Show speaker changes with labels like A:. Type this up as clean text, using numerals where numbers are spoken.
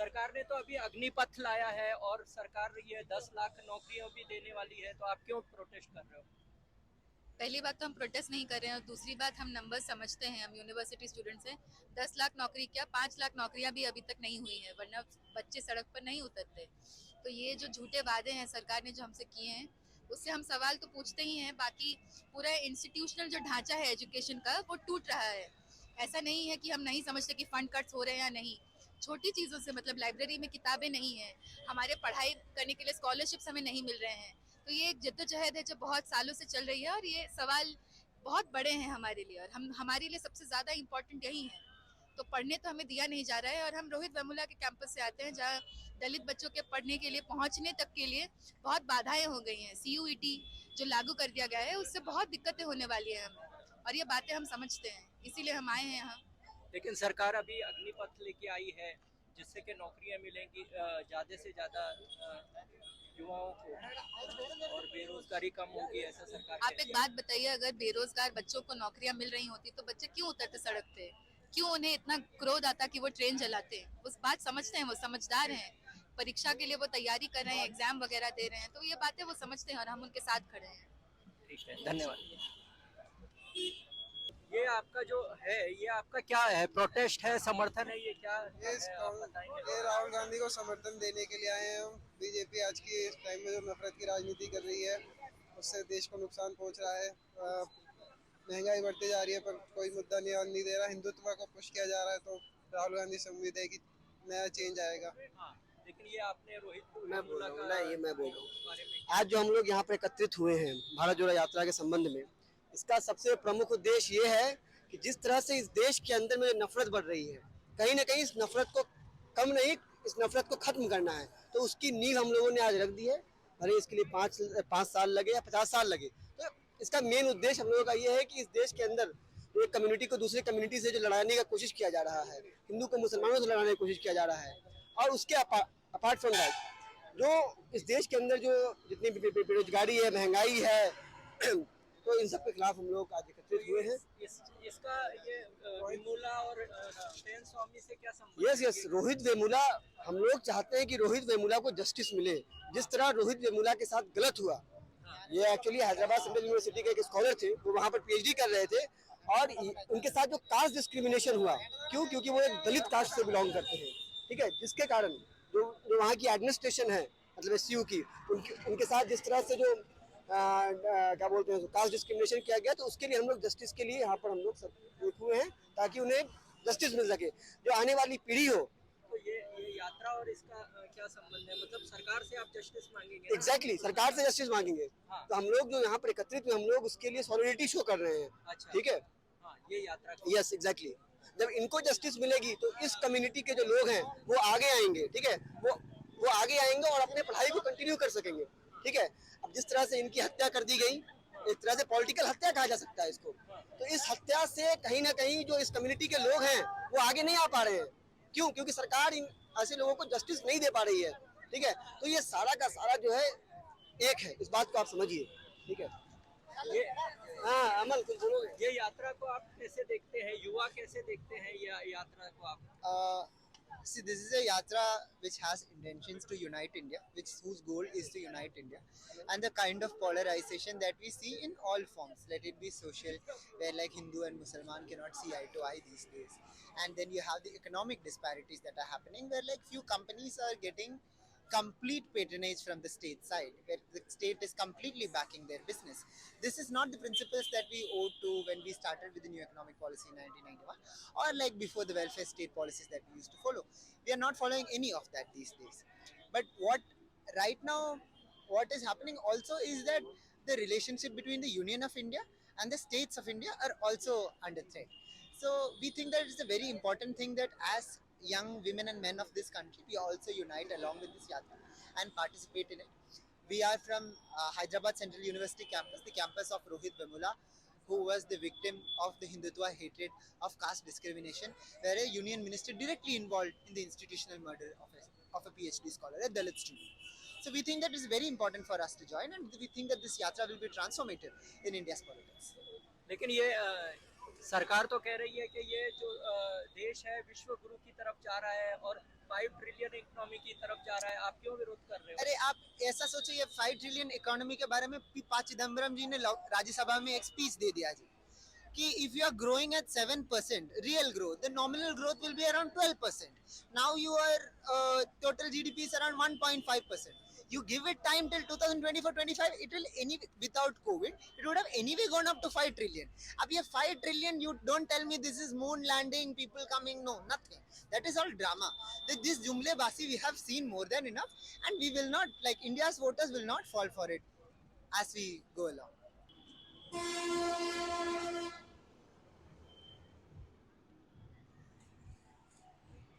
A: सरकार ने तो अभी अग्निपथ लाया है और सरकार ये 10 लाख नौकरियां भी देने वाली है, तो आप क्यों प्रोटेस्ट कर रहे हो?
B: पहली बात तो हम प्रोटेस्ट नहीं कर रहे हैं और दूसरी बात हम नंबर समझते हैं। हम यूनिवर्सिटी स्टूडेंट्स हैं। 10 लाख नौकरी क्या, 5 लाख नौकरियां भी अभी तक नहीं हुई है, वरना बच्चे सड़क पर नहीं उतरते। तो ये जो झूठे वादे हैं सरकार ने जो हमसे किए हैं, उससे हम सवाल तो पूछते ही हैं। बाकी पूरा इंस्टीट्यूशनल जो ढांचा है एजुकेशन का, वो टूट रहा है। ऐसा नहीं है कि हम नहीं समझते कि फंड कट्स हो रहे हैं या नहीं। छोटी चीज़ों से मतलब लाइब्रेरी में किताबें नहीं है, हमारे पढ़ाई करने के लिए स्कॉलरशिप्स हमें नहीं मिल रहे हैं। तो ये एक जद्दोजहद है जो बहुत सालों से चल रही है और ये सवाल बहुत बड़े हैं हमारे लिए, और हम हमारे लिए सबसे ज़्यादा इम्पोर्टेंट यही है। तो पढ़ने तो हमें दिया नहीं जा रहा है, और हम रोहित वेमुला के कैंपस से आते हैं जहाँ दलित बच्चों के पढ़ने के लिए, पहुँचने तक के लिए बहुत बाधाएं हो गई हैं। CUET जो लागू कर दिया गया है, उससे बहुत दिक्कतें होने वाली है हमें, और ये बातें हम समझते हैं, इसीलिए हम आए हैं यहाँ।
A: लेकिन सरकार अभी अग्निपथ लेके आई है, जिससे कि नौकरियां मिलेंगी ज़्यादा से ज़्यादा युवाओं को और बेरोजगारी कम होगी, ऐसा सरकार
B: आप
A: कहती
B: एक
A: है।
B: बात बताइए, अगर बेरोजगार बच्चों को नौकरियां मिल रही होती तो बच्चे क्यों उतरते सड़क पे? क्यों उन्हें इतना क्रोध आता कि वो ट्रेन चलाते? उस बात समझते हैं, वो समझदार हैं। परीक्षा के लिए वो तैयारी कर रहे हैं, एग्जाम वगैरह दे रहे हैं, तो ये बातें वो समझते हैं और हम उनके साथ खड़े हैं।
A: ठीक है, धन्यवाद। ये आपका जो है, ये आपका क्या है? प्रोटेस्ट है, समर्थन है, ये क्या
C: ये
A: है, आप बताएंगे?
C: ये राहुल गांधी को समर्थन देने के लिए आए हैं हम। बीजेपी आज की इस टाइम में जो नफरत की राजनीति कर रही है, उससे देश को नुकसान पहुंच रहा है। महंगाई बढ़ती जा रही है पर कोई मुद्दा नहीं दे रहा। हिंदुत्व को पुश किया जा रहा है, तो राहुल गांधी से उम्मीद है कि नया चेंज आएगा।
A: हाँ, लेकिन ये आपने रोहित
D: मैं बोल
A: वेमुला
D: रहा हूँ
A: का
D: ना, ये मैं बोल रहा
A: बारे में
D: हूँ। आज जो हम लोग यहाँ पर एकत्रित हुए हैं भारत जोड़ो यात्रा के संबंध में, इसका सबसे प्रमुख उद्देश्य ये है कि जिस तरह से इस देश के अंदर में नफरत बढ़ रही है, कहीं ना कहीं इस नफरत को कम नहीं, इस नफरत को खत्म करना है। तो उसकी नींव हम लोगों ने आज रख दी है। भले इसके लिए 5 साल लगे या 50 साल लगे, तो इसका मेन उद्देश्य हम लोगों का ये है कि इस देश के अंदर एक कम्युनिटी को दूसरे कम्युनिटी से जो लड़ाने का कोशिश किया जा रहा है, हिंदू को मुसलमानों से लड़ाने की कोशिश किया जा रहा है, और उसके अपार्ट फ्रॉम दैट जो इस देश के अंदर जो जितनी बेरोजगारी है, महंगाई है, तो इन सब के खिलाफ हम लोग आज
A: तो
D: एकत्रित हुए हैं।
A: इसका ये वेमुला और पेन स्वामी से क्या संबंध
D: यस
A: है?
D: यस, रोहित वेमुला, हम लोग चाहते हैं कि रोहित वेमुला को जस्टिस मिले। जिस तरह रोहित वेमुला के साथ गलत हुआ, ये एक्चुअली हैदराबाद सेंट्रल यूनिवर्सिटी के एक स्कॉलर थे, वो वहाँ पर PhD कर रहे थे, और उनके साथ जो कास्ट डिस्क्रिमिनेशन हुआ, क्यों? क्योंकि वो एक दलित कास्ट से बिलोंग करते हैं, ठीक है, जिसके कारण जो वहाँ की एडमिनिस्ट्रेशन है, मतलब SCU की, उनके साथ जिस तरह से जो क्या बोलते हैं, कास्ट डिस्क्रिमिनेशन किया गया, तो उसके लिए हम लोग जस्टिस के लिए यहाँ पर हम लोग सब एक हुए हैं, ताकि उन्हें जस्टिस मिल सके, जो आने वाली पीढ़ी हो।
A: तो ये यात्रा और इसका क्या संबंध है? मतलब सरकार से आप जस्टिस मांगेंगे ना?
D: एग्जैक्टली, सरकार से जस्टिस मांगेंगे।
A: हाँ।
D: तो हम लोग जो यहाँ पर एकत्रित हुए, हम लोग उसके लिए सॉलिडिटी शो कर रहे हैं।
A: अच्छा।
D: ठीक है,
A: हाँ, ये यात्रा
D: यस एग्जैक्टली। जब इनको जस्टिस मिलेगी तो इस कम्युनिटी के जो लोग हैं वो आगे आएंगे, ठीक है, वो आगे आएंगे और अपने पढ़ाई को कंटिन्यू कर सकेंगे, ठीक है। अब जिस तरह से इनकी हत्या कर दी गई, एक तरह से पॉलिटिकल हत्या कहा जा सकता है इसको, तो इस हत्या से कहीं ना कहीं जो इस कम्युनिटी के लोग हैं वो आगे नहीं आ पा रहे हैं। क्यों? क्योंकि सरकार इन ऐसे लोगों को जस्टिस नहीं दे पा रही है, ठीक है। तो ये सारा का सारा जो है एक है, इस बात को आप समझिए, ठीक है।
A: ये
D: हाँ अमल, कुछ बोलोगे?
A: ये यात्रा को आप कैसे देखते हैं? युवा कैसे देखते हैं ये यात्रा को आप?
E: See, this is a yatra which has intentions to unite India, whose goal is to unite India, and the kind of polarization that we see in all forms, let it be social, where like Hindu and Musliman cannot see eye to eye these days, and then you have the economic disparities that are happening, where like few companies are getting complete patronage from the state side, where the state is completely backing their business. This is not the principles that we owed to when we started with the new economic policy in 1991, or like before the welfare state policies that we used to follow. We are not following any of that these days. But right now, what is happening also is that the relationship between the Union of India and the states of India are also under threat. So we think that it's a very important thing that as young women and men of this country, we also unite along with this yatra and participate in it. We are from Hyderabad Central University campus, the campus of Rohit Vemula, who was the victim of the Hindutva hatred of caste discrimination, where a union minister directly involved in the institutional murder of a PhD scholar, a Dalit student. So we think that it's very important for us to join, and we think that this yatra will be transformative in India's politics.
A: लेकिन ये सरकार तो कह रही है कि ये जो देश है विश्व गुरु की तरफ जा रहा है और 5 ट्रिलियन इकोनॉमी की तरफ जा रहा है, आप क्यों विरोध कर रहे हो?
E: अरे आप ऐसा सोचो, ये 5 ट्रिलियन इकोनॉमी के बारे में पी चिदम्बरम जी ने राज्यसभा में एक स्पीच दे दिया जी कि if you are growing at 7% real growth, the nominal growth will be around 12%. Now your total GDP is around 1.5%. You give it time till 2024-25, it will without COVID, it would have anyway gone up to 5 trillion. Ab ye 5 trillion, you don't tell me this is moon landing, people coming, no, nothing. That is all drama. This jumle basi we have seen more than enough, and we will not, like India's voters will not fall for it as we go along.